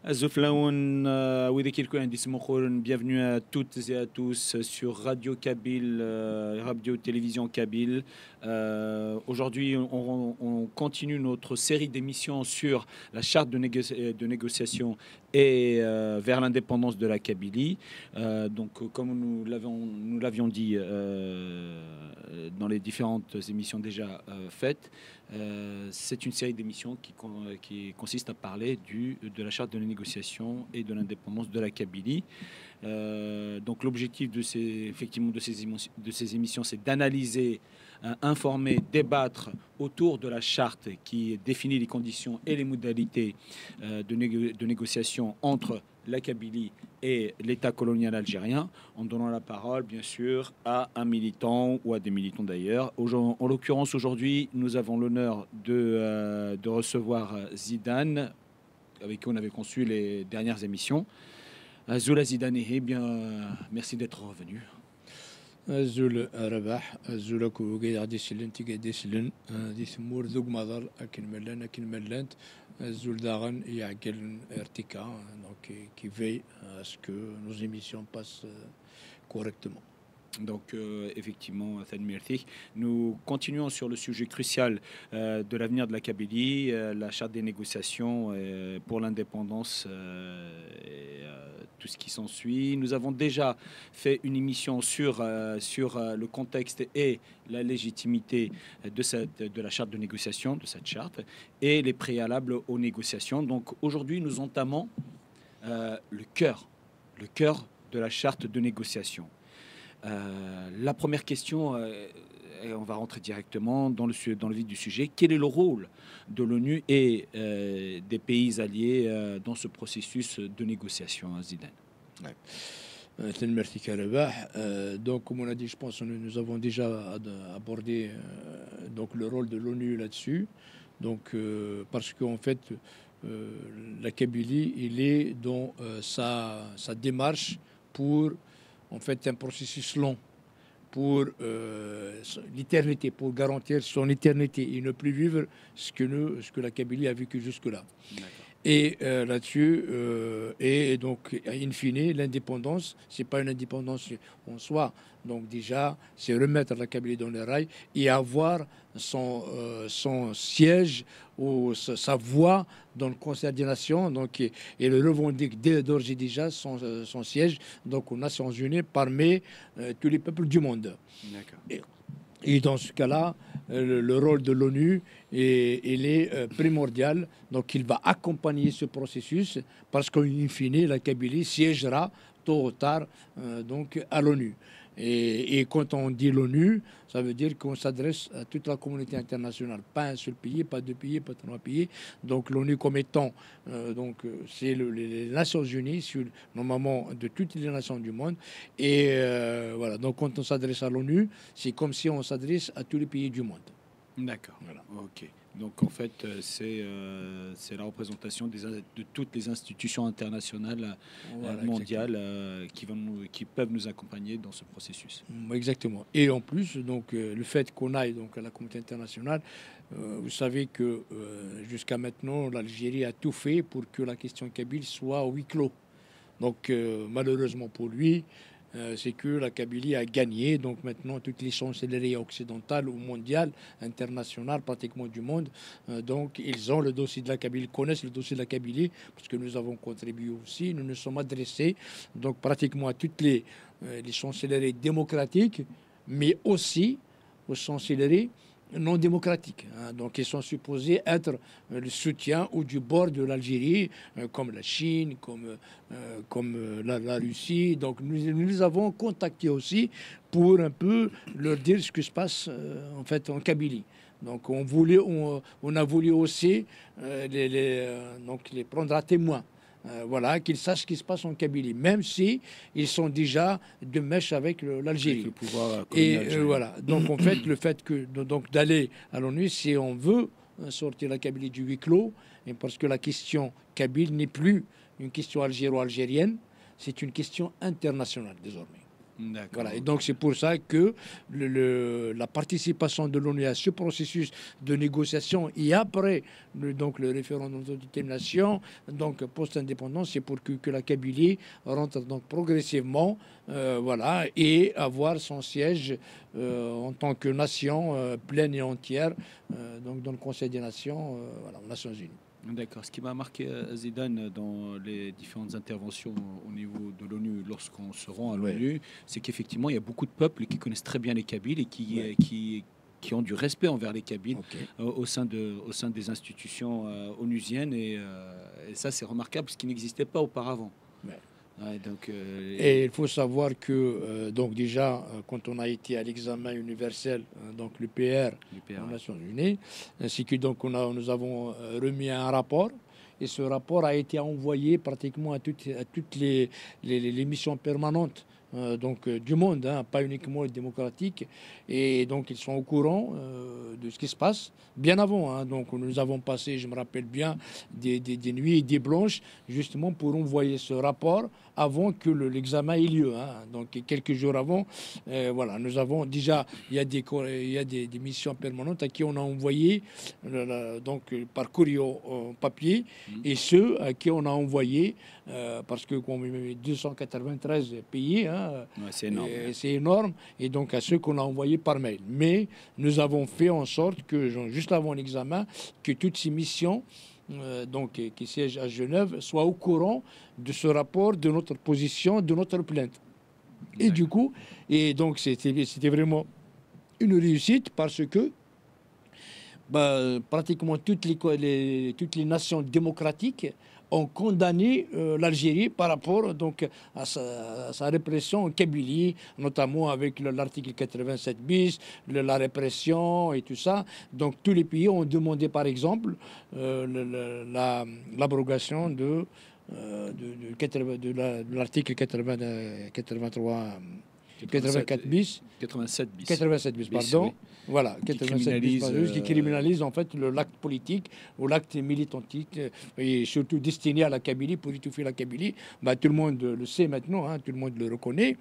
Azoflaoun, Widekilko Indis Mokhoun, bienvenue à toutes et à tous sur Radio Kabyle, Radio Télévision Kabyle. Aujourd'hui, on continue notre série d'émissions sur la charte de négociation et vers l'indépendance de la Kabylie. Comme nous l'avions dit dans les différentes émissions déjà faites, c'est une série d'émissions qui consiste à parler de la charte de négociation et de l'indépendance de la Kabylie. Donc l'objectif de ces émissions, c'est d'analyser, informer, débattre autour de la charte qui définit les conditions et les modalités de négociation entre la Kabylie et l'État colonial algérien, en donnant la parole, bien sûr, à un militant ou à des militants d'ailleurs. En l'occurrence, aujourd'hui, nous avons l'honneur de recevoir Zidane, avec qui on avait conçu les dernières émissions. Zoula Zidane, merci d'être revenu. زول رباح زول كو قاعد يسلن تقعد يسلن دي ثمور ذوق مضر أكن ملانت زول داغن يعقل ارتكا donc qui veille à ce que nos émissions passent correctement. Donc effectivement, nous continuons sur le sujet crucial de l'avenir de la Kabylie, la charte des négociations pour l'indépendance et tout ce qui s'ensuit. Nous avons déjà fait une émission sur le contexte et la légitimité de la charte de négociation, de cette charte, et les préalables aux négociations. Donc aujourd'hui, nous entamons le cœur de la charte de négociation. La première question, et on va rentrer directement dans le vif du sujet. Quel est le rôle de l'ONU et des pays alliés dans ce processus de négociation, Zidane? Merci Karabah. Donc, comme on a dit, je pense que nous avons déjà abordé donc le rôle de l'ONU là-dessus. Donc, parce qu'en fait, la Kabylie, il est dans sa démarche pour en fait un processus long pour l'éternité, pour garantir son éternité et ne plus vivre ce que la Kabylie a vécu jusque-là. Et là-dessus, et donc, in fine, l'indépendance, c'est pas une indépendance en soi. Donc déjà, c'est remettre la Kabylie dans les rails et avoir son siège ou sa voix dans le Conseil des Nations. Donc, et le revendique d'ores et déjà son siège donc aux Nations Unies parmi tous les peuples du monde. Et dans ce cas-là, le rôle de l'ONU est primordial. Donc, il va accompagner ce processus parce qu'in fine, la Kabylie siégera tôt ou tard donc à l'ONU. Et quand on dit l'ONU, ça veut dire qu'on s'adresse à toute la communauté internationale, pas un seul pays, pas deux pays, pas trois pays. Donc l'ONU comme étant, c'est les Nations Unies, normalement de toutes les nations du monde. Et voilà, donc quand on s'adresse à l'ONU, c'est comme si on s'adresse à tous les pays du monde. D'accord, voilà. Ok. Donc en fait, c'est la représentation de toutes les institutions internationales mondiales qui peuvent nous accompagner dans ce processus. Exactement. Et en plus, donc, le fait qu'on aille donc, à la communauté internationale, vous savez que jusqu'à maintenant, l'Algérie a tout fait pour que la question kabyle soit au huis clos. Donc malheureusement pour lui, c'est que la Kabylie a gagné. Donc maintenant, toutes les chancelleries occidentales ou mondiales, internationales, pratiquement du monde, donc ils ont le dossier de la Kabylie, connaissent le dossier de la Kabylie, parce que nous avons contribué aussi. Nous nous sommes adressés donc pratiquement à toutes les chancelleries démocratiques, mais aussi aux chancelleries non démocratiques. Donc ils sont supposés être le soutien ou du bord de l'Algérie, comme la Chine, comme la Russie. Donc nous les avons contactés aussi pour un peu leur dire ce qui se passe en fait en Kabylie. Donc on a voulu aussi les prendre à témoin. Voilà, qu'ils sachent ce qui se passe en Kabylie, même si ils sont déjà de mèche avec l'Algérie. Et voilà. Donc en fait, le fait que d'aller à l'ONU, si on veut sortir la Kabylie du huis clos, et parce que la question kabyle n'est plus une question algéro-algérienne, c'est une question internationale désormais. D'accord. Voilà. Et donc c'est pour ça que la participation de l'ONU à ce processus de négociation et après donc le référendum d'autodétermination, donc post-indépendance, c'est pour que la Kabylie rentre donc progressivement, voilà, et avoir son siège en tant que nation pleine et entière, donc dans le Conseil des Nations, voilà, aux Nations Unies. D'accord. Ce qui m'a marqué, Zidane, dans les différentes interventions au niveau de l'ONU, lorsqu'on se rend à l'ONU, c'est qu'effectivement, il y a beaucoup de peuples qui connaissent très bien les Kabyles et qui ont du respect envers les Kabyles au sein des institutions onusiennes. Et ça, c'est remarquable, ce qui n'existait pas auparavant. Ouais, donc, et il faut savoir que donc déjà quand on a été à l'examen universel, donc l'UPR aux Nations Unies, ainsi que donc nous avons remis un rapport. Et ce rapport a été envoyé pratiquement à toutes les missions permanentes du monde, hein, pas uniquement les démocratiques. Et donc ils sont au courant de ce qui se passe bien avant. Hein. Donc nous avons passé, je me rappelle bien, des nuits et des blanches justement pour envoyer ce rapport avant que l'examen ait lieu. Hein. Donc quelques jours avant, voilà, nous avons déjà, il y a des missions permanentes à qui on a envoyé donc par courrier papier et ceux à qui on a envoyé parce que 293 pays, hein, c'est énorme. C'est énorme, et donc à ceux qu'on a envoyés par mail. Mais nous avons fait en sorte que, juste avant l'examen, que toutes ces missions donc, qui siègent à Genève soient au courant de ce rapport, de notre position, de notre plainte. Et du coup, et donc c'était vraiment une réussite parce que pratiquement toutes les nations démocratiques ont condamné l'Algérie par rapport donc, à sa répression en Kabylie, notamment avec l'article 87 bis, la répression et tout ça. Donc tous les pays ont demandé par exemple l'abrogation de l'article 84 bis. 87 bis. 87 bis, pardon. Oui. Voilà, 87 bis, qui criminalise en fait l'acte politique ou l'acte militantique et surtout destiné à la Kabylie pour étouffer la Kabylie. Tout le monde le sait maintenant, hein, tout le monde le reconnaît.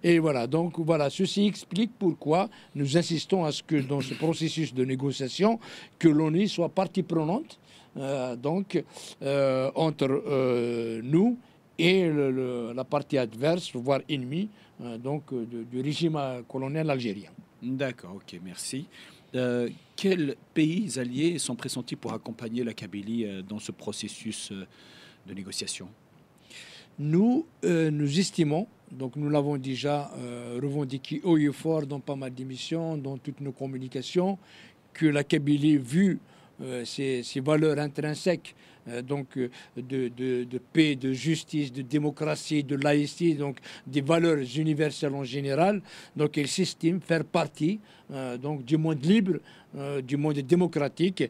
Et voilà, donc voilà, ceci explique pourquoi nous insistons à ce que dans ce processus de négociation, que l'ONU soit partie prenante, entre nous et la partie adverse, voire ennemie, du régime colonial algérien. D'accord, ok, merci. Quels pays alliés sont pressentis pour accompagner la Kabylie dans ce processus de négociation? Nous estimons, donc nous l'avons déjà revendiqué haut et fort dans pas mal d'émissions, dans toutes nos communications, que la Kabylie, vu ses valeurs intrinsèques, de paix, de justice, de démocratie, de laïcité, donc des valeurs universelles en général. Donc elle s'estime faire partie du monde libre, du monde démocratique.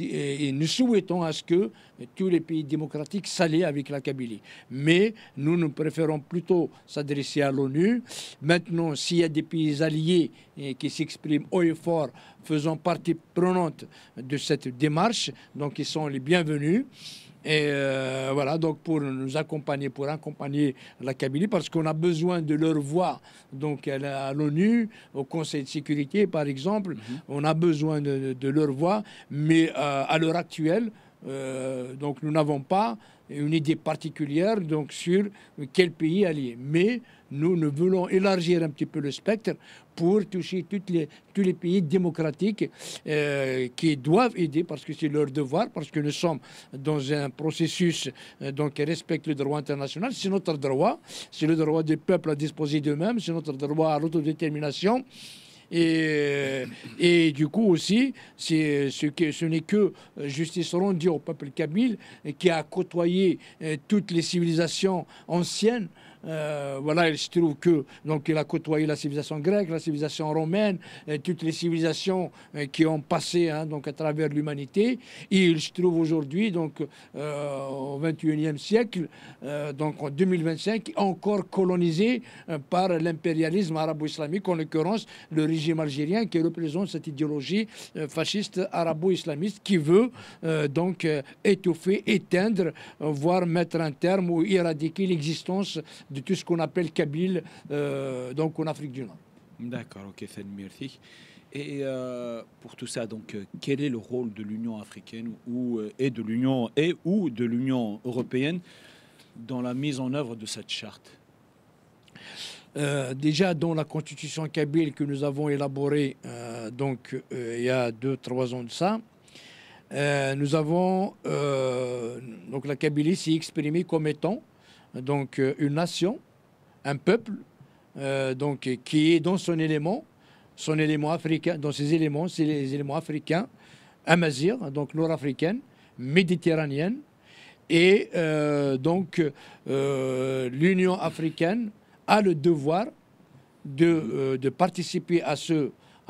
Et nous souhaitons à ce que tous les pays démocratiques s'allient avec la Kabylie. Mais nous préférons plutôt s'adresser à l'ONU. Maintenant, s'il y a des pays alliés qui s'expriment haut et fort, faisant partie prenante de cette démarche, donc ils sont les bienvenus. Et voilà, donc pour nous accompagner, pour accompagner la Kabylie, parce qu'on a besoin de leur voix, donc à l'ONU, au Conseil de sécurité par exemple, on a besoin de leur voix, mais à l'heure actuelle, donc nous n'avons pas une idée particulière donc sur quel pays allié. Mais nous voulons élargir un petit peu le spectre pour toucher tous les pays démocratiques qui doivent aider parce que c'est leur devoir, parce que nous sommes dans un processus qui respecte le droit international. C'est notre droit, c'est le droit des peuples à disposer d'eux-mêmes, c'est notre droit à l'autodétermination. Et du coup aussi, ce n'est que justice rendue au peuple kabyle qui a côtoyé toutes les civilisations anciennes. Voilà, il se trouve que donc il a côtoyé la civilisation grecque, la civilisation romaine, toutes les civilisations qui ont passé donc à travers l'humanité. Et il se trouve aujourd'hui donc au XXIe siècle, donc en 2025, encore colonisé par l'impérialisme arabo-islamique, en l'occurrence le régime algérien qui représente cette idéologie fasciste arabo-islamiste qui veut donc étouffer, éteindre, voire mettre un terme ou éradiquer l'existence de tout ce qu'on appelle Kabyle, donc en Afrique du Nord. D'accord, ok, merci. Et pour tout ça, donc, quel est le rôle de l'Union africaine et de l'Union européenne dans la mise en œuvre de cette charte? Déjà dans la constitution kabyle que nous avons élaborée il y a 2-3 ans de ça, nous avons donc la Kabylie s'est exprimée comme étant donc une nation, un peuple qui est dans son élément africain, dans ses éléments, c'est les éléments africains, amazigh, donc nord-africaine, méditerranéenne, et l'Union africaine a le devoir de participer à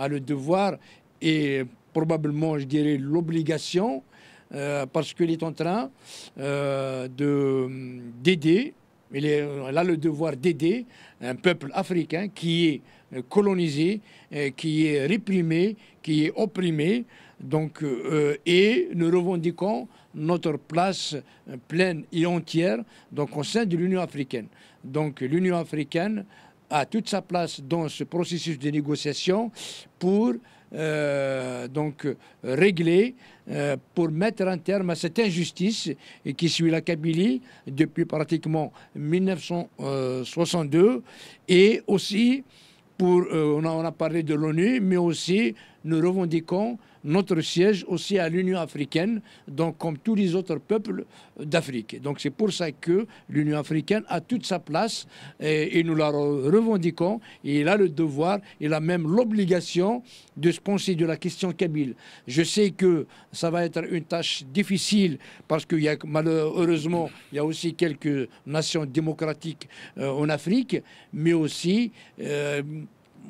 le devoir et probablement, je dirais, l'obligation, parce qu'il est en train d'aider, elle a le devoir d'aider un peuple africain qui est colonisé, qui est réprimé, qui est opprimé. Donc, et nous revendiquons notre place pleine et entière donc, au sein de l'Union africaine. Donc l'Union africaine a toute sa place dans ce processus de négociation pour régler, pour mettre un terme à cette injustice qui suit la Kabylie depuis pratiquement 1962. Et aussi, on a parlé de l'ONU, mais aussi nous revendiquons notre siège aussi à l'Union africaine, donc comme tous les autres peuples d'Afrique. Donc c'est pour ça que l'Union africaine a toute sa place et nous la revendiquons. Et il a le devoir, il a même l'obligation de se pencher de la question kabyle. Je sais que ça va être une tâche difficile parce qu'il y a malheureusement il y a aussi quelques nations démocratiques en Afrique, mais aussi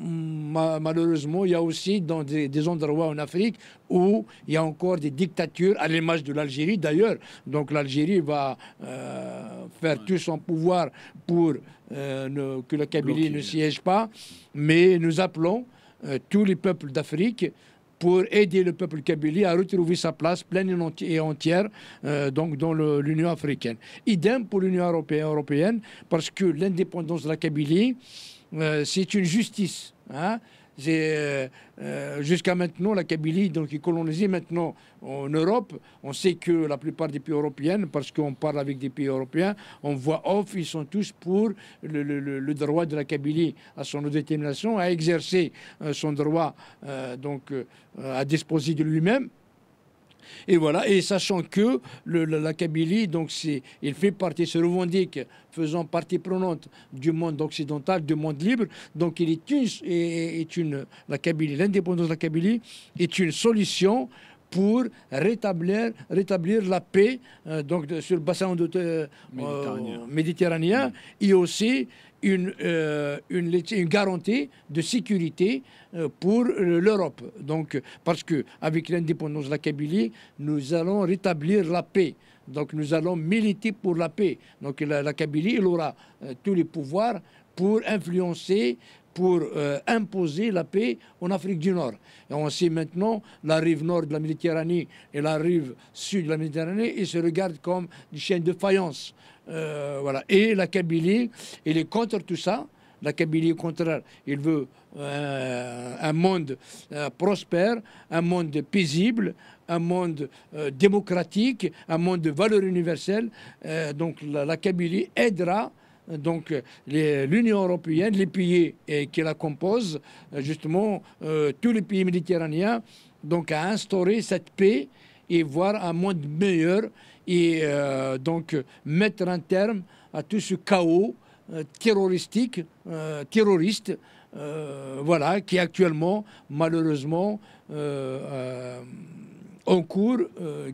malheureusement, il y a aussi dans des endroits en Afrique où il y a encore des dictatures, à l'image de l'Algérie d'ailleurs. Donc l'Algérie va faire tout son pouvoir pour que la Kabylie ne siège pas. Mais nous appelons tous les peuples d'Afrique pour aider le peuple kabylie à retrouver sa place pleine et entière donc dans l'Union africaine. Idem pour l'Union européenne, parce que l'indépendance de la Kabylie, c'est une justice. Hein. Jusqu'à maintenant, la Kabylie donc, est colonisée maintenant en Europe. On sait que la plupart des pays européens, parce qu'on parle avec des pays européens, on voit off, ils sont tous pour le droit de la Kabylie à son autodétermination, à exercer son droit à disposer de lui-même. Et voilà, et sachant que la Kabylie, donc il fait partie, se revendique, faisant partie prenante du monde occidental, du monde libre. Donc la Kabylie, l'indépendance de la Kabylie est une solution pour rétablir la paix sur le bassin méditerranéen et aussi une garantie de sécurité pour l'Europe. Donc, parce qu'avec l'indépendance de la Kabylie, nous allons rétablir la paix. Donc, nous allons militer pour la paix. Donc, la Kabylie, elle aura tous les pouvoirs pour influencer, pour imposer la paix en Afrique du Nord. Et on sait maintenant la rive nord de la Méditerranée et la rive sud de la Méditerranée, ils se regardent comme des chaînes de faïence. Voilà. Et la Kabylie, elle est contre tout ça. La Kabylie, au contraire, il veut un monde prospère, un monde paisible, un monde démocratique, un monde de valeurs universelles. Donc la Kabylie aidera donc l'Union européenne, les pays qui la composent, justement tous les pays méditerranéens, donc à instaurer cette paix et voir un monde meilleur et mettre un terme à tout ce chaos terroriste, voilà, qui est actuellement malheureusement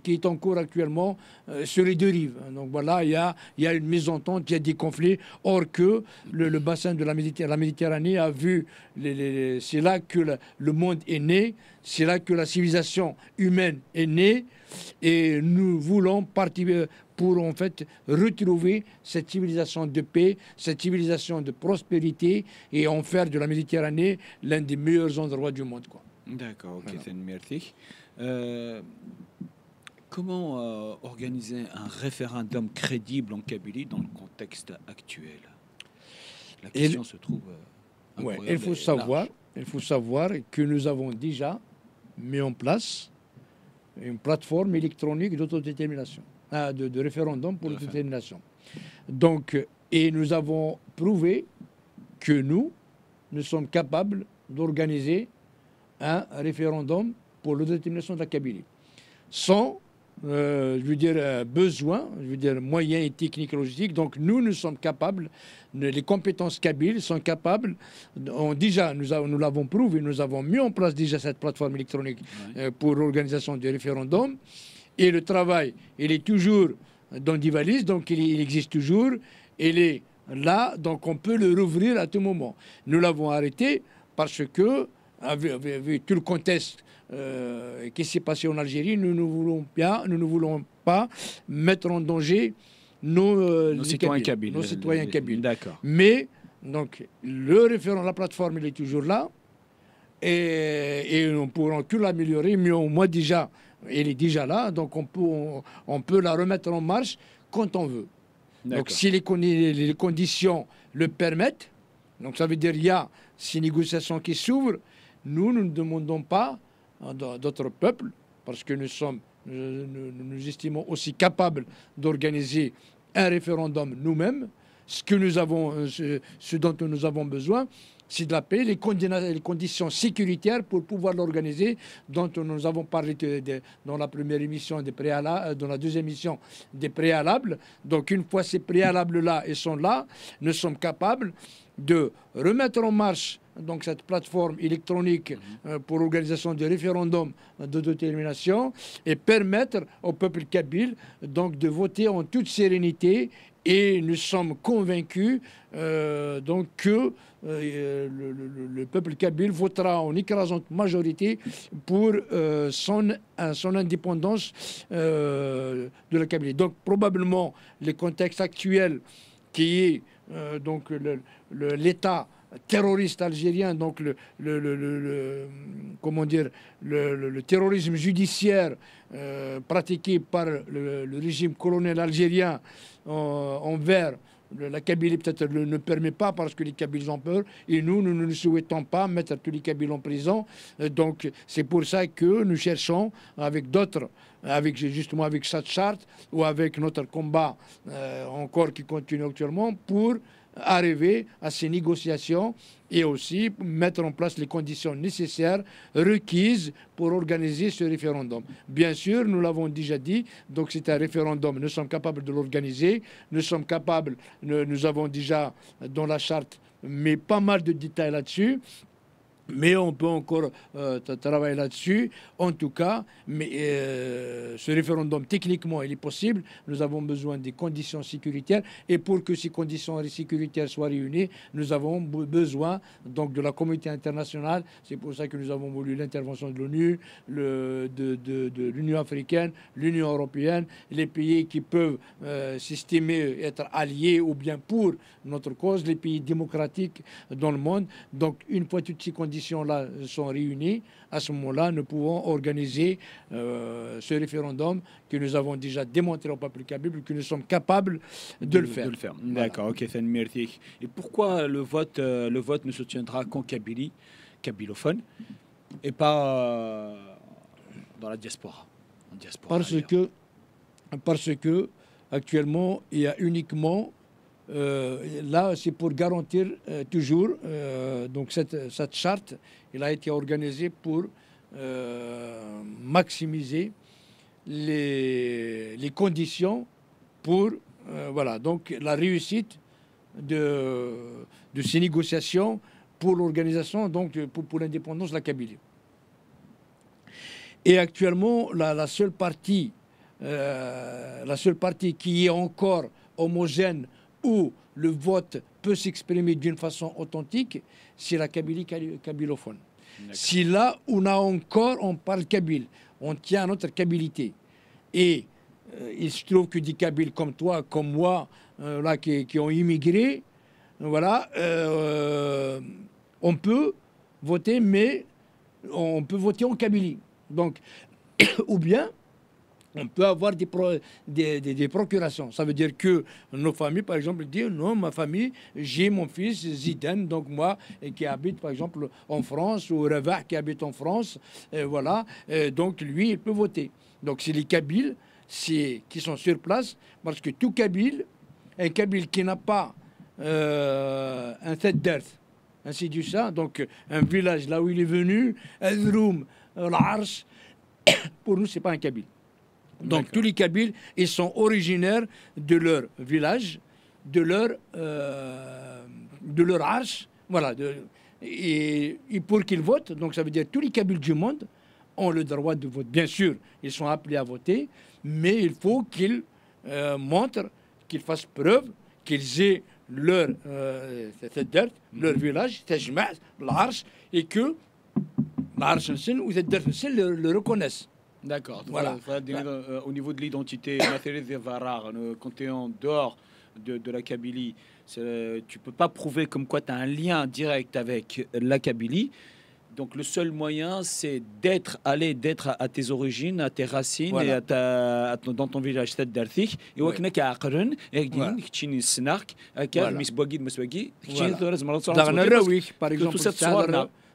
qui est en cours actuellement sur les deux rives. Donc voilà, il y a une mésentente, il y a des conflits, or que le bassin de la Méditerranée a vu, c'est là que le monde est né, c'est là que la civilisation humaine est née, et nous voulons partir pour en fait retrouver cette civilisation de paix, cette civilisation de prospérité, et en faire de la Méditerranée l'un des meilleurs endroits du monde, quoi. D'accord, ok, voilà. Merci. Comment organiser un référendum crédible en Kabylie dans le contexte actuel? La question se trouve ouais, incroyable et large. il faut savoir que nous avons déjà mis en place une plateforme électronique d'autodétermination, de référendum pour l'autodétermination. Donc, et nous avons prouvé que nous sommes capables d'organiser un référendum pour l'autodétermination de la Kabylie. Sans, besoin, moyens et techniques et logistiques. Donc nous sommes capables, les compétences kabyles sont capables, nous l'avons prouvé, nous avons mis en place déjà cette plateforme électronique pour l'organisation du référendum. Et le travail, il est toujours dans des valises, donc il existe toujours, il est là, donc on peut le rouvrir à tout moment. Nous l'avons arrêté parce que, avec tout le contexte qui s'est passé en Algérie, nous ne voulons pas mettre en danger nos citoyens kabyles. Nos citoyens kabyles. D'accord. Mais donc le référent, la plateforme, il est toujours là et on pourra que l'améliorer. Mais au moins déjà, il est déjà là, donc on peut la remettre en marche quand on veut. Donc si les conditions le permettent, donc ça veut dire qu'il y a ces négociations qui s'ouvrent. Nous ne demandons pas d'autres peuples, parce que nous estimons aussi capables d'organiser un référendum nous-mêmes. Ce dont nous avons besoin, c'est de la paix, les conditions sécuritaires pour pouvoir l'organiser, dont nous avons parlé dans la première émission des préalables, dans la deuxième émission des préalables. Donc une fois ces préalables-là, ils sont là, nous sommes capables de remettre en marche donc cette plateforme électronique pour l'organisation du référendum d'autodétermination et permettre au peuple kabyle donc de voter en toute sérénité. Et nous sommes convaincus donc que le peuple kabyle votera en écrasante majorité pour son indépendance de la Kabylie. Donc probablement le contexte actuel qui est donc l'État terroriste algérien, donc le terrorisme judiciaire pratiqué par le régime colonial algérien envers la Kabylie, peut-être ne permet pas parce que les Kabyles ont peur et nous ne souhaitons pas mettre tous les Kabyles en prison. Donc c'est pour ça que nous cherchons avec d'autres, avec cette charte ou avec notre combat encore qui continue actuellement pour arriver à ces négociations et aussi mettre en place les conditions nécessaires requises pour organiser ce référendum. Bien sûr, nous l'avons déjà dit, donc c'est un référendum, nous sommes capables de l'organiser, nous avons déjà dans la charte mis pas mal de détails là-dessus. Mais on peut encore travailler là-dessus. En tout cas, ce référendum, techniquement, il est possible. Nous avons besoin des conditions sécuritaires. Et pour que ces conditions sécuritaires soient réunies, nous avons besoin donc, de la communauté internationale. C'est pour ça que nous avons voulu l'intervention de l'ONU, de l'Union africaine, l'Union européenne, les pays qui peuvent s'estimer être alliés ou bien pour notre cause, les pays démocratiques dans le monde. Donc, une fois toutes ces conditions là sont réunies, à ce moment-là, nous pouvons organiser ce référendum que nous avons déjà démontré au peuple kabyle, que nous sommes capables de le faire. D'accord, ok, merci. Et pourquoi le vote ne se tiendra qu'en Kabylie, kabylophone, et pas dans la diaspora, Parce que actuellement, il y a uniquement là, c'est pour garantir toujours, donc cette charte, elle a été organisée pour maximiser les conditions pour donc la réussite de ces négociations pour l'organisation, donc pour l'indépendance de la Kabylie. Et actuellement, la seule partie qui est encore homogène où le vote peut s'exprimer d'une façon authentique, c'est la Kabylie kabylophone. Si là, on parle kabyle, on tient à notre kabilité. Et il se trouve que des Kabyles comme toi, comme moi, qui ont immigré, voilà, on peut voter, mais on peut voter en Kabylie. Donc, ou bien on peut avoir des procurations. Ça veut dire que nos familles, par exemple, disent non, ma famille, j'ai mon fils Zidane, donc moi, qui habite, par exemple, en France, ou Ravah, qui habite en France, voilà, donc lui, il peut voter. Donc c'est les Kabyles qui sont sur place, parce que tout Kabyle, un Kabyle qui n'a pas un tête d'earth, ainsi du ça, donc un village là où il est venu, Azroum, l'Arsh, pour nous, c'est pas un Kabyle. Donc tous les Kabyles, ils sont originaires de leur village, de leur arche, voilà. Et pour qu'ils votent, donc ça veut dire tous les Kabyles du monde ont le droit de vote. Bien sûr, ils sont appelés à voter, mais il faut qu'ils montrent, qu'ils fassent preuve, qu'ils aient leur leur village, l'arche, et que l'arche ou le reconnaissent. D'accord. Voilà. Au niveau de l'identité, quand tu es en dehors de la Kabylie, tu peux pas prouver comme quoi tu as un lien direct avec la Kabylie. Donc le seul moyen, c'est d'être à tes origines, à tes racines, voilà. Et dans ton village, c'est d'Arthik. Et on a qu'à Aqran, et qui snark, à Misbouagid, Misbouagid, par exemple,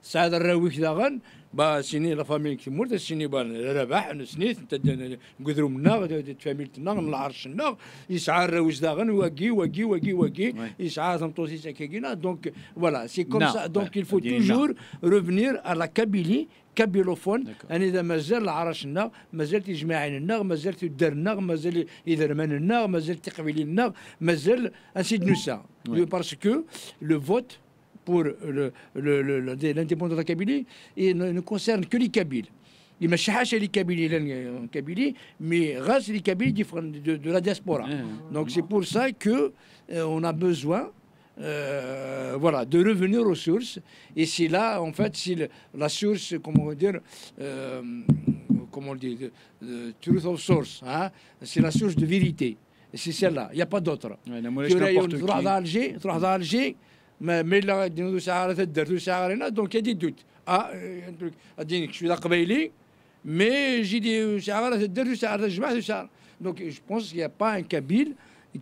سعد الراويك داغن با سيني لا فاميل كي مورت سيني بان رباح سنيت نقدروا منا تفاميلتنا العرشنا يسعى الراويش داغن واقي يسعى تمطوسي ساكينا دونك فوالا سي كوم سا دونك il faut toujours revenir à la Kabylie كابيلوفون انا اذا مازال عرشنا مازال تجمعين لنا مازال تدرنا مازال يدرمان لنا مازال تقبيل لنا مازال انسيد نوسا باسكو لو فوت pour l'indépendance de la Kabylie et ne concerne que les Kabyles. Il m'a cherché les Kabylie, mais grâce les Kabyles de la diaspora. Donc c'est pour ça que on a besoin voilà, de revenir aux sources. Et c'est là, en fait, c'est la source, comment on dire, comment on dit, truth of source. Hein? C'est la source de vérité. C'est celle-là. Il n'y a pas d'autre. Alger, mais là, donc il y a des doutes. Je suis قبيلي, mais j'ai dit donc je pense qu'il n'y a pas un Kabyle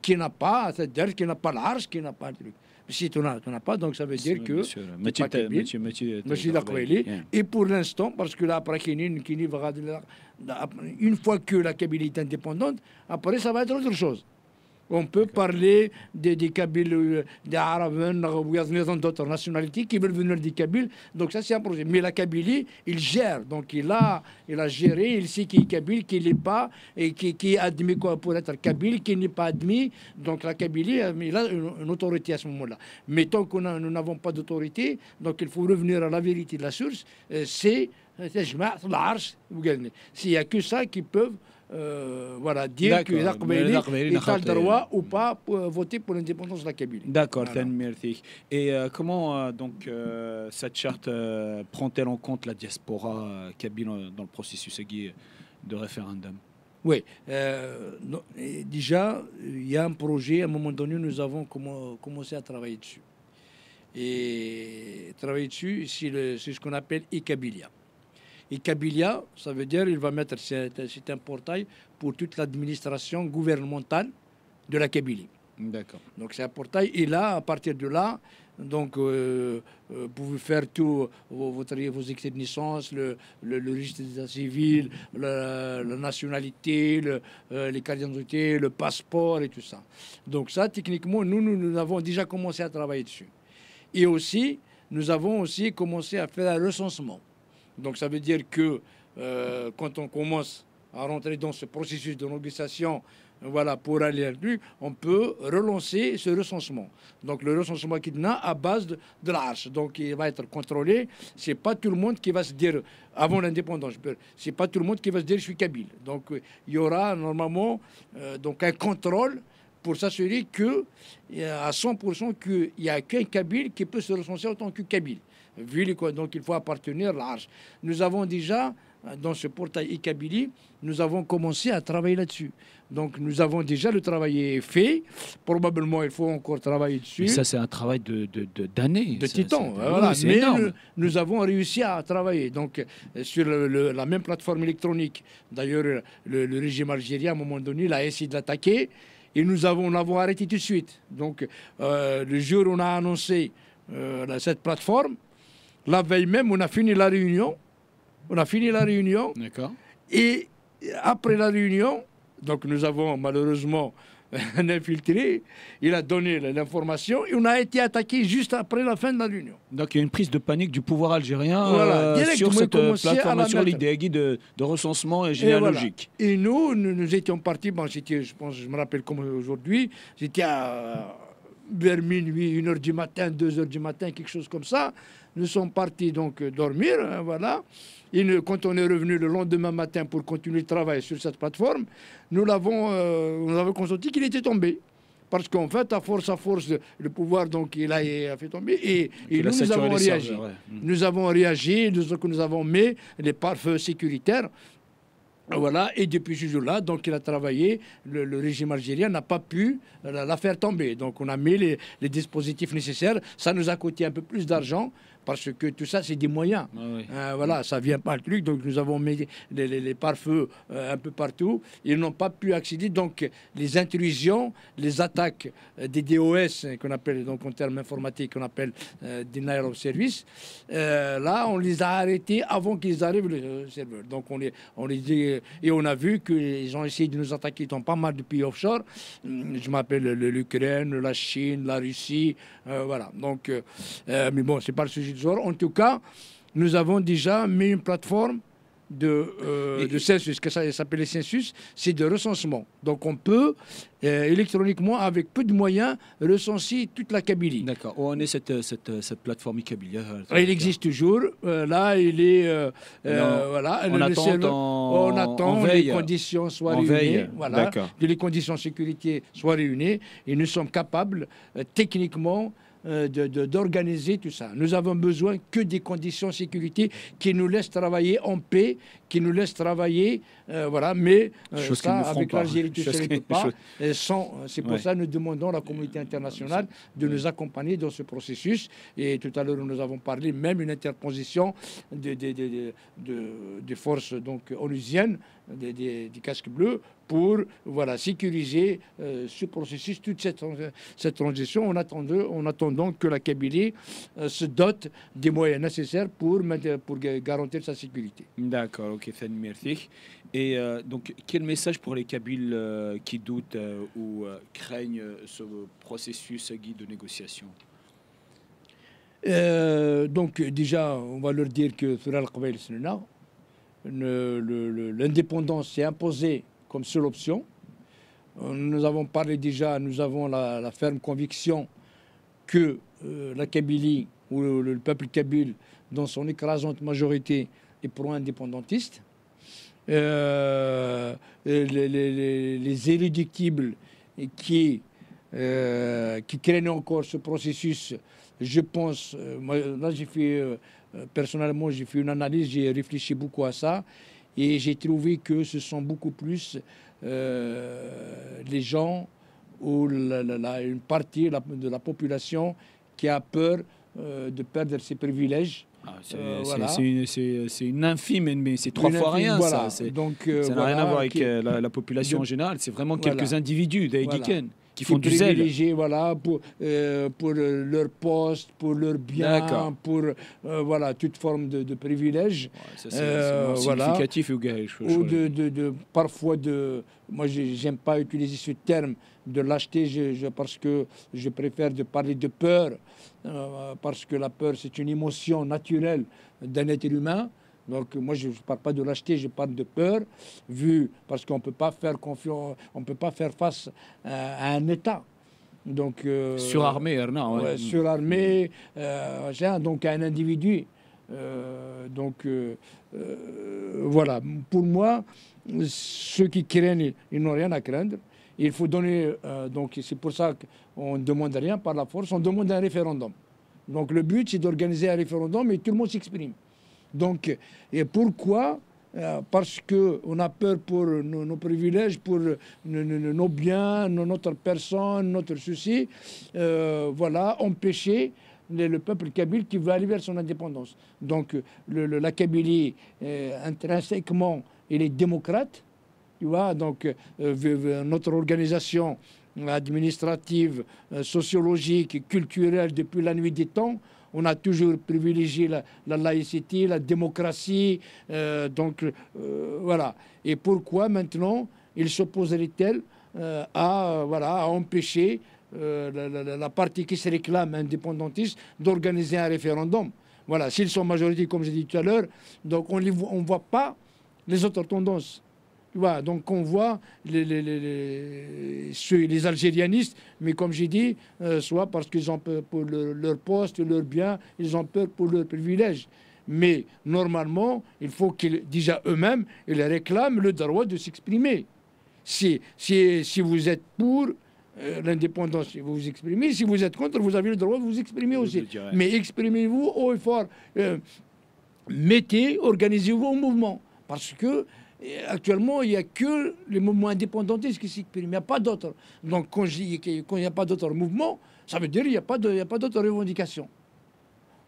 qui n'a pas qui n'a pas l'arche, qui n'a pas le truc. Si tu n'as pas, donc ça veut dire que et pour l'instant, parce que là après une fois que la Kabylie est indépendante, après ça va être autre chose. On peut parler des Kabyles, des Arabes, d'autres nationalités qui veulent venir des Kabyles. Donc ça, c'est un projet. Mais la Kabylie, il gère. Donc il a géré, il sait qui est Kabyle, qui n'est pas, et qui est admis pour être Kabyle, qui n'est pas admis. Donc la Kabylie, il a une autorité à ce moment-là. Mais tant que nous n'avons pas d'autorité, donc il faut revenir à la vérité de la source. C'est s'il n'y a que ça qui peuvent voilà, dire que l'Aqbali est le droit ou pas pour voter pour l'indépendance de la Kabylie. D'accord, merci. Et comment donc cette charte prend-elle en compte la diaspora kabyle dans le processus de référendum? Oui, déjà, il y a un projet, à un moment donné, nous avons commencé à travailler dessus. Et travailler dessus, c'est ce qu'on appelle e-Kabylia. Et Kabylia, ça veut dire il va mettre, c'est un portail pour toute l'administration gouvernementale de la Kabylie. D'accord. Donc c'est un portail. Et là, à partir de là, donc vous pouvez faire tout, vos extraits de naissance, le registre d'état civil, la nationalité, les cartes d'identité, le passeport et tout ça. Donc ça, techniquement, nous avons déjà commencé à travailler dessus. Et aussi, nous avons aussi commencé à faire un recensement. Donc ça veut dire que quand on commence à rentrer dans ce processus de négociation, voilà, pour aller à lui, on peut relancer ce recensement. Donc le recensement qui est à base de l'arche. Donc il va être contrôlé. C'est pas tout le monde qui va se dire, avant l'indépendance, c'est pas tout le monde qui va se dire je suis kabyle. Donc il y aura normalement donc un contrôle pour s'assurer que à 100% qu'il n'y a qu'un kabyle qui peut se recenser en tant que kabyle. Donc il faut appartenir à l'arche. Nous avons déjà dans ce portail e-Kabylie, nous avons commencé à travailler là-dessus. Donc nous avons déjà le travail fait. Probablement, il faut encore travailler dessus. Et ça, c'est un travail d'années. De titan. Oui, Voilà. c'est Mais énorme. nous avons réussi à travailler. Donc sur la même plateforme électronique. D'ailleurs, le régime algérien, à un moment donné, il a essayé de l'attaquer. Et nous l'avons arrêté tout de suite. Donc le jour où on a annoncé cette plateforme, la veille même, on a fini la réunion. D'accord. Et après la réunion, donc nous avons malheureusement un infiltré, il a donné l'information et on a été attaqué juste après la fin de la réunion. Donc il y a une prise de panique du pouvoir algérien Voilà, direct, sur moi, cette commencé à plateforme, la sur mettre. l'idée de recensement Et généalogique. voilà. Et nous étions partis, bon, je pense, je me rappelle comme aujourd'hui, j'étais vers minuit, 1h du matin, 2h du matin, quelque chose comme ça. Nous sommes partis donc dormir, hein, voilà. Et quand on est revenu le lendemain matin pour continuer le travail sur cette plateforme, nous avons constaté qu'il était tombé. Parce qu'en fait, à force, le pouvoir, donc, il a fait tomber. Et nous avons réagi. Serveurs, ouais. Nous avons réagi, nous avons mis les pare-feux sécuritaires. Voilà, et depuis ce jour-là, donc il a travaillé, le régime algérien n'a pas pu la faire tomber. Donc on a mis les dispositifs nécessaires. Ça nous a coûté un peu plus d'argent parce que tout ça, c'est des moyens. Ah oui. Voilà, ça vient pas le truc. Donc nous avons mis les pare-feux un peu partout. Ils n'ont pas pu accéder. Donc les intrusions, les attaques des DOS, qu'on appelle, donc en termes informatiques, qu'on appelle Denial of Service, là, on les a arrêtés avant qu'ils arrivent le serveur. Donc on les dit. Et on a vu qu'ils ont essayé de nous attaquer dans pas mal de pays offshore. Je m'appelle l'Ukraine, la Chine, la Russie, voilà. Donc, mais bon, c'est pas le sujet du jour. En tout cas, nous avons déjà mis une plateforme de census, que ça s'appelle census, c'est de recensement. Donc on peut électroniquement, avec peu de moyens, recenser toute la Kabylie. D'accord. Où en est cette plateforme e-Kabylie? Il existe toujours. Là, il est. Voilà. On attend les conditions soient réunies. Veille. Voilà. Que les conditions de sécurité soient réunies. Et nous sommes capables, techniquement, d'organiser tout ça. Nous avons besoin que des conditions de sécurité qui nous laissent travailler en paix, qui nous laissent travailler, voilà, mais ça, avec l'Algérie, tout ça ne peut pas. C'est pour ça que nous demandons à la communauté internationale de nous accompagner dans ce processus. Et tout à l'heure, nous avons parlé même une interposition des forces donc, onusiennes, des casques bleus, pour voilà, sécuriser ce processus, toute cette transition, en attendant que la Kabylie se dote des moyens nécessaires pour garantir sa sécurité. D'accord, ok, merci. Et donc, quel message pour les Kabyles qui doutent ou craignent ce processus guide de négociation? Donc, déjà, on va leur dire que l'indépendance est imposée comme seule option. Nous avons parlé déjà, nous avons la ferme conviction que la Kabylie ou le peuple kabyle, dans son écrasante majorité, est pro-indépendantiste. Les irréductibles qui craignent encore ce processus, je pense, là j'ai fait, personnellement j'ai fait une analyse, j'ai réfléchi beaucoup à ça, et j'ai trouvé que ce sont beaucoup plus les gens ou une partie de la population qui a peur de perdre ses privilèges. C'est une infime, mais c'est trois fois rien. Voilà. Ça n'a rien à voir avec la population en général. C'est vraiment quelques individus qui font du zèle. Voilà, pour leur poste, pour leur bien, pour voilà, toute forme de privilège. Ouais, c'est significatif. Ou parfois moi j'aime pas utiliser ce terme de lâcheté parce que je préfère de parler de peur, parce que la peur c'est une émotion naturelle d'un être humain. Donc moi je ne parle pas de lâcheté, je parle de peur, parce qu'on ne peut pas faire confiance, on ne peut pas faire face à un État. Donc surarmé, Erna. Ouais. Surarmé, donc à un individu. Voilà. Pour moi, ceux qui craignent, ils n'ont rien à craindre. Il faut donner. Donc c'est pour ça qu'on ne demande rien par la force, on demande un référendum. Donc le but c'est d'organiser un référendum et tout le monde s'exprime. Donc, et pourquoi parce qu'on a peur pour nos privilèges, pour nos biens, notre personne, notre souci, voilà, empêcher le peuple kabyle qui veut aller vers son indépendance. Donc la Kabylie, intrinsèquement, elle est démocrate, tu vois, donc notre organisation administrative, sociologique, culturelle depuis la nuit des temps, on a toujours privilégié la laïcité, la démocratie, voilà. Et pourquoi maintenant il s'opposerait-elle à empêcher la partie qui se réclame indépendantiste d'organiser un référendum? Voilà, s'ils sont majorité, comme j'ai dit tout à l'heure, donc on ne voit pas les autres tendances. Tu vois, donc on voit les algérianistes, mais comme j'ai dit, soit parce qu'ils ont peur pour leur poste, leur bien, ils ont peur pour leurs privilèges. Mais normalement, il faut qu'ils, déjà eux-mêmes, ils réclament le droit de s'exprimer. Si vous êtes pour l'indépendance, vous vous exprimez. Si vous êtes contre, vous avez le droit de vous exprimer aussi. Mais exprimez-vous haut et fort. Organisez-vous en mouvement. Parce que actuellement, il n'y a que les mouvements indépendantistes qui s'expriment. Il n'y a pas d'autres. Donc, quand il n'y a pas d'autres mouvements, ça veut dire qu'il n'y a pas d'autres revendications.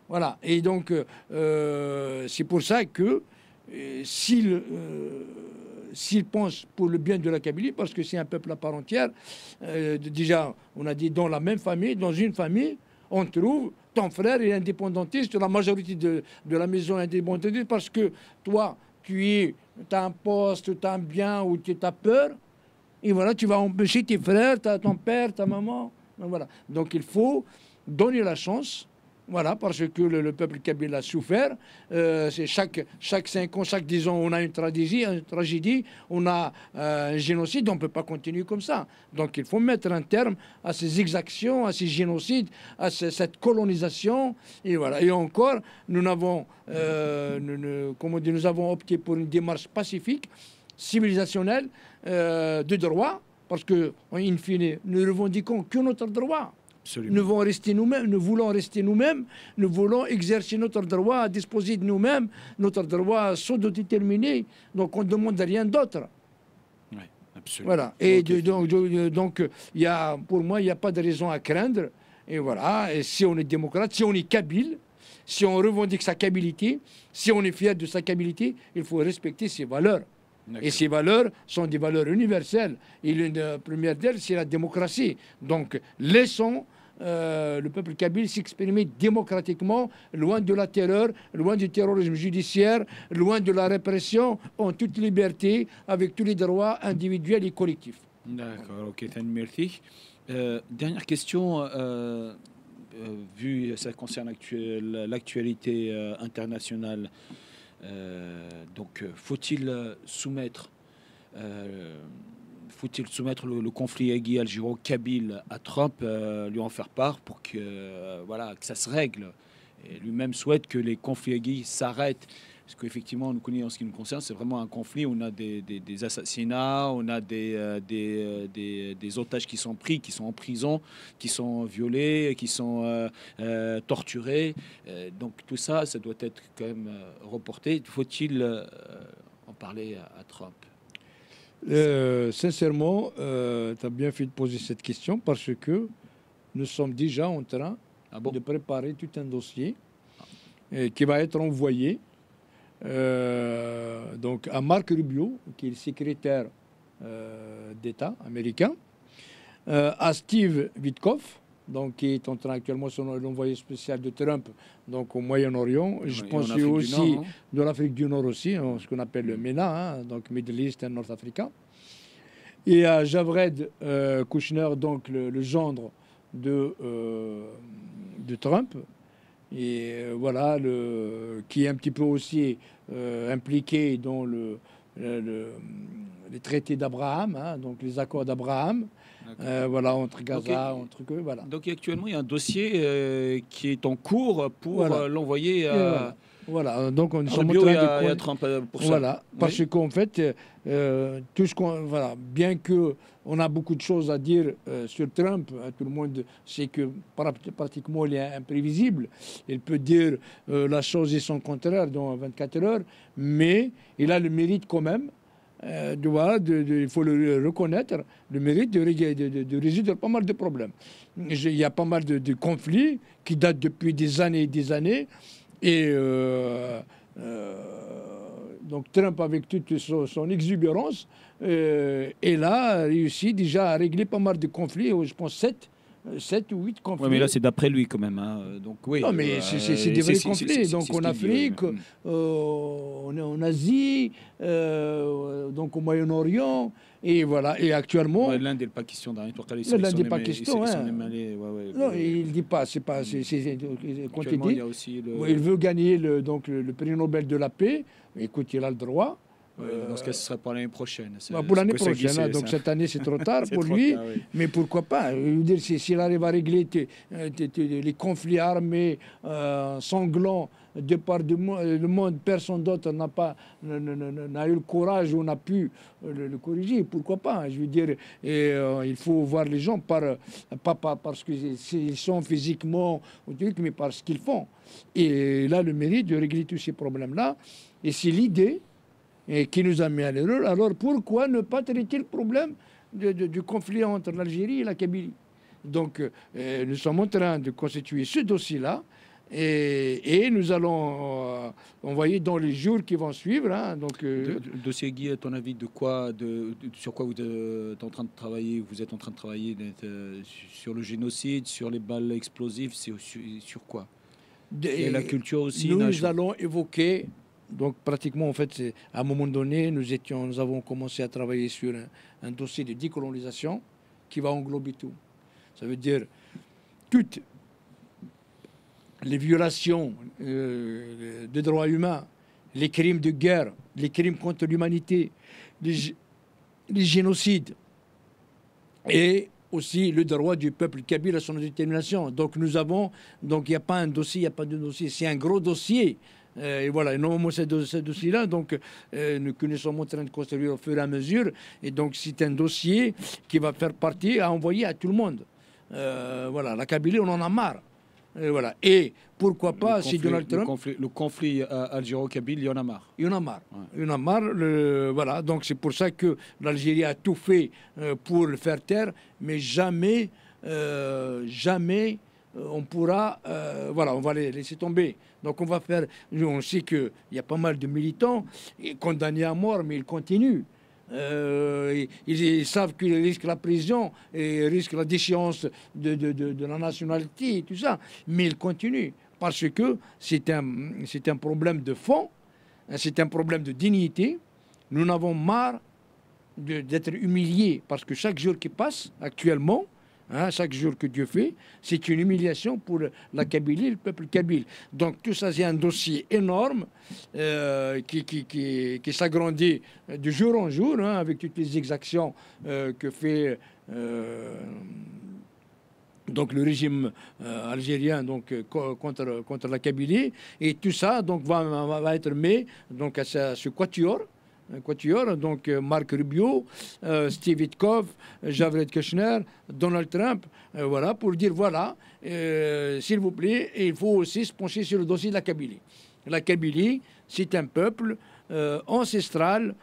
Voilà. Et donc, c'est pour ça que s'ils pensent pour le bien de la Kabylie, parce que c'est un peuple à part entière, déjà, on a dit dans la même famille, dans une famille, on trouve ton frère est indépendantiste, la majorité de la maison est indépendantiste, parce que toi, tu as un poste, tu as un bien ou tu as peur, et voilà, tu vas empêcher tes frères, ton père, ta maman. Voilà. Donc il faut donner la chance, voilà, parce que le peuple kabyle a souffert. C'est chaque 5 ans, chaque 10 ans, on a une tragédie, on a un génocide, on ne peut pas continuer comme ça. Donc il faut mettre un terme à ces exactions, à ces génocides, à cette colonisation. Et voilà. Et encore, nous avons opté pour une démarche pacifique, civilisationnelle, de droit, parce que, in fine, nous revendiquons que notre droit. Absolument. Nous voulons rester nous-mêmes, nous voulons exercer notre droit à disposer de nous-mêmes, notre droit à s'autodéterminer. Donc on ne demande rien d'autre. Oui, absolument. Voilà. Et donc pour moi, il n'y a pas de raison à craindre. Et voilà. Et si on est démocrate, si on est kabyle, si on revendique sa kabilité, si on est fier de sa kabilité, il faut respecter ses valeurs. Et ces valeurs sont des valeurs universelles. Et l'une des premières d'elles, c'est la démocratie. Donc, laissons le peuple kabyle s'exprimer démocratiquement, loin de la terreur, loin du terrorisme judiciaire, loin de la répression, en toute liberté, avec tous les droits individuels et collectifs. D'accord, ok, merci. Dernière question, vu que ça concerne l'actualité internationale. Donc, faut-il soumettre le conflit algéro-kabyle à Trump, lui en faire part pour que, voilà, que ça se règle? Et lui-même souhaite que les conflits s'arrêtent. Parce qu'effectivement, nous connaissons, en ce qui nous concerne, c'est vraiment un conflit où on a des assassinats, on a des otages qui sont pris, qui sont en prison, qui sont violés, qui sont torturés. Donc tout ça, ça doit être quand même reporté. Faut-il en parler à Trump? Sincèrement, tu as bien fait de poser cette question parce que nous sommes déjà en train de préparer tout un dossier qui va être envoyé donc à Marc Rubio, qui est le secrétaire d'État américain, à Steve Witkoff, donc qui est en train actuellement sur l'envoyé spécial de Trump, donc au Moyen-Orient. Je pense aussi de l'Afrique du Nord aussi, ce qu'on appelle le MENA, donc Middle East et North Africa. Et à Jared Kushner, donc le gendre de Trump. Et voilà, qui est un petit peu aussi impliqué dans les traités d'Abraham, donc les accords d'Abraham, voilà, entre Gaza, entre eux, voilà. Donc actuellement, il y a un dossier qui est en cours pour l'envoyer à... Voilà, donc on Dans est en le bio, train il y a de... Trump pour ça. Voilà, Oui. parce qu'en fait, tout ce qu'on, voilà, bien que on a beaucoup de choses à dire sur Trump, tout le monde sait que pratiquement il est imprévisible. Il peut dire la chose et son contraire dans 24 heures, mais il a le mérite quand même. Il faut le reconnaître, le mérite de résoudre pas mal de problèmes. Il y a pas mal de conflits qui datent depuis des années et des années. Et donc Trump, avec toute son exubérance, est là, réussi déjà à régler pas mal de conflits, je pense 7 ou 8 conflits. Oui, mais là, c'est d'après lui quand même. Hein. Donc, oui, Non, mais c'est des vrais conflits. Donc c'est en ce qu'il dit, oui, Afrique, en Asie, donc au Moyen-Orient, et voilà. Et actuellement, ouais, l'Inde et le Pakistan, dernier tour, l'Inde et le Pakistan, hein. Non, il dit pas, c'est pas, quand il Actuellement, il dit, y a aussi il veut gagner donc le prix Nobel de la paix. Écoute, il a le droit. dans ce cas, ce sera pour l'année prochaine. Pour l'année prochaine, hein, donc cette année c'est trop tard pour lui, tard, oui. mais pourquoi pas? Je veux dire, s'il arrive à régler les conflits armés sanglants de par le monde, personne d'autre n'a eu le courage ou n'a pu le corriger, pourquoi pas? Je veux dire, il faut voir les gens pas parce qu'ils sont physiquement, mais par ce qu'ils font. Et là, le mérite de régler tous ces problèmes-là, et c'est l'idée qui nous a mis à l'erreur. Alors pourquoi ne pas traiter le problème du conflit entre l'Algérie et la Kabylie? Donc nous sommes en train de constituer ce dossier-là et nous allons envoyer dans les jours qui vont suivre. Hein, donc, le dossier Guy, à ton avis, sur quoi vous êtes en train de travailler? Vous êtes en train de travailler sur le génocide, sur les balles explosives, sur quoi? Et la culture aussi. Nous allons évoquer. Donc pratiquement, en fait, à un moment donné, nous avons commencé à travailler sur un dossier de décolonisation qui va englober tout. Ça veut dire toutes les violations des droits humains, les crimes de guerre, les crimes contre l'humanité, les génocides et aussi le droit du peuple kabyle à son détermination. Donc nous avons, donc il n'y a pas un dossier, il n'y a pas de dossier, c'est un gros dossier. Et voilà, et normalement, ce dossier-là, donc, que nous sommes en train de construire au fur et à mesure. Et donc, c'est un dossier qui va faire partie à envoyer à tout le monde. Voilà, la Kabylie, on en a marre. Et voilà. Et pourquoi pas, si Donald Trump... Le conflit algéro-kabyle, il y en a marre. Il y en a marre. Ouais. Il y en a marre. Voilà, donc c'est pour ça que l'Algérie a tout fait pour le faire taire, mais jamais, jamais on pourra, voilà, on va les laisser tomber. Donc on va faire, on sait qu'il y a pas mal de militants condamnés à mort, mais ils continuent. Ils savent qu'ils risquent la prison et risquent la déchéance de la nationalité et tout ça, mais ils continuent parce que c'est un problème de fond, c'est un problème de dignité. Nous n'avons marre d'être humiliés parce que chaque jour qui passe actuellement, chaque jour que Dieu fait, c'est une humiliation pour la Kabylie, le peuple kabyle. Donc tout ça, c'est un dossier énorme qui s'agrandit de jour en jour, avec toutes les exactions que fait donc le régime algérien donc, contre la Kabylie. Et tout ça donc, va être mis donc, à ce quatuor. Donc Marc Rubio, Steve Witkoff, Jared Kushner, Donald Trump, voilà, pour dire voilà, s'il vous plaît, il faut aussi se pencher sur le dossier de la Kabylie. La Kabylie, c'est un peuple ancestral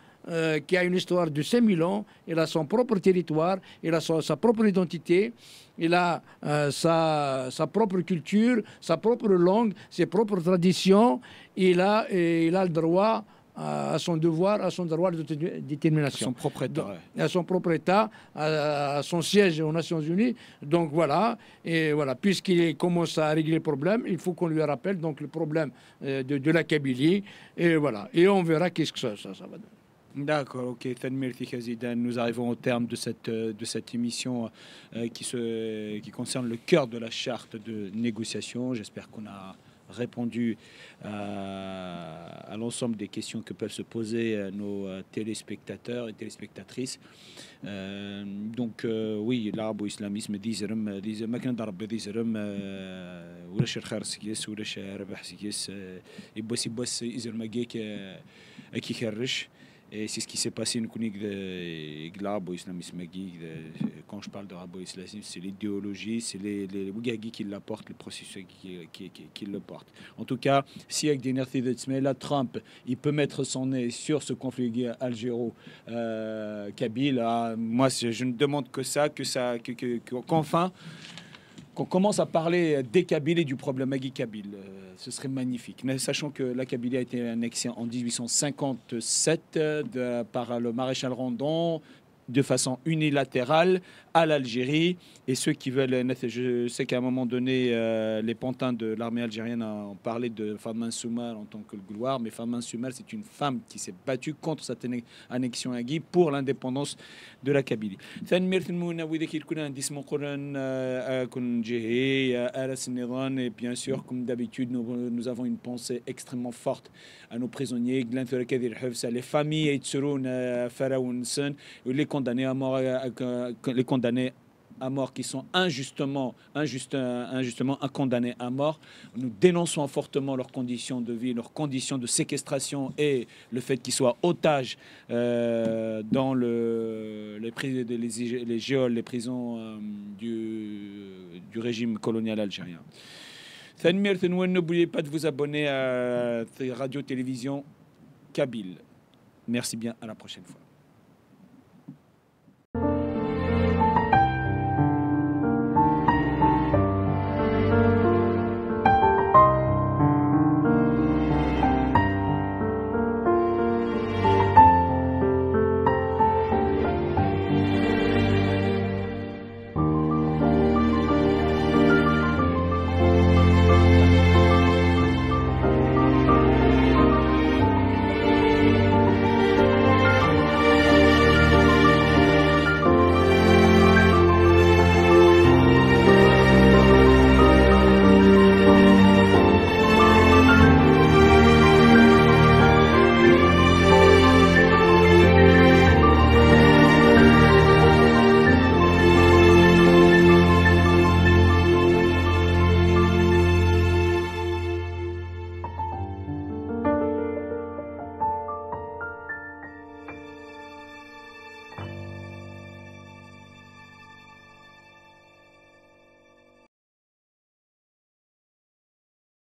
qui a une histoire de 5000 ans, il a son propre territoire, il a sa propre identité, il a sa propre culture, sa propre langue, ses propres traditions, il a le droit à son devoir, à son droit de détermination. À son propre État. Donc, à son propre État, à son siège aux Nations Unies. Donc voilà, et voilà, puisqu'il commence à régler le problème, il faut qu'on lui rappelle donc le problème de la Kabylie. Et voilà, et on verra qu'est-ce que ça va donner. D'accord, ok. Merci Khazidan. Nous arrivons au terme de cette émission qui concerne le cœur de la charte de négociation. J'espère qu'on a répondu à l'ensemble des questions que peuvent se poser nos téléspectateurs et téléspectatrices. Donc oui, l'arabo-islamisme ديزرم ما كان ضرب ديزرم ولا شر خير سكيس ولا شر ربح سكيس يبوس إزرم أجيك أكي خرش. Et c'est ce qui s'est passé avec l'arabo-islamisme. Quand je parle de l'arabo-islamisme, c'est l'idéologie, c'est les Ouagagis qui l'apportent, le processus qui le porte. En tout cas, si avec des là, Trump, il peut mettre son nez sur ce conflit algéro-kabyle, moi, je ne demande que ça, qu'enfin, qu'on commence à parler des Kabyles et du problème Agui-Kabyle. Ce serait magnifique. Mais sachant que la Kabylie a été annexée en 1857 par le maréchal Randon de façon unilatérale à l'Algérie. Et ceux qui veulent... Je sais qu'à un moment donné, les pantins de l'armée algérienne ont parlé de Fadman Soumal en tant que gloire. Mais Fadman Soumal, c'est une femme qui s'est battue contre cette annexion à Guy pour l'indépendance de la Kabylie. Et bien sûr, comme d'habitude, nous avons une pensée extrêmement forte à nos prisonniers, les familles, les condamnés à mort qui sont injustement condamnés à mort. Nous dénonçons fortement leurs conditions de vie, leurs conditions de séquestration et le fait qu'ils soient otages dans les geôles, les prisons du régime colonial algérien. N'oubliez pas de vous abonner à Radio-Télévision Kabyle. Merci bien, à la prochaine fois.